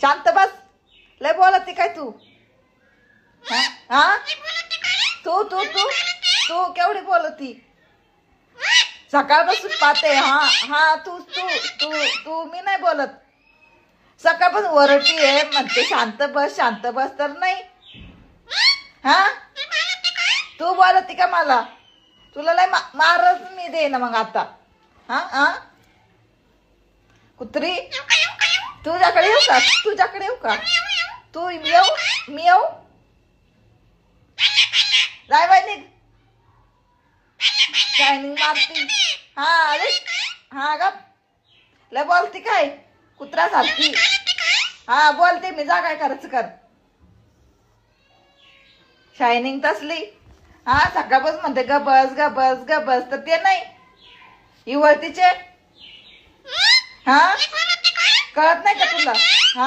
शांत बस. लय बोलती काय तू? हा तू तू तू तू केवढी बोलती? सकाळपासून पाहते. हा हा तू तू तू तू मी नाही बोलत. सकाळपासून वरटी आहे म्हणते शांत बस तर नाही. हा तू बोलती का मला? तुला लय मारच मी दे ना मग आता. हा हा कुत्री तुझ्याकडे येऊ का? तुझ्याकडे येऊ का? तू येऊ मी येऊ? जाय बाई निघ. शायनिंग मारती. हा अरे हा ग लय बोलती काय कुत्र्यासारखी? हा बोलते मी. जा काय करायचं कर. शायनिंग तसली. हा सकाळपासून म्हणते ग बस ग बस ग बस तर ते नाही इवळतीचे. हा कळत नाही का तुला? हा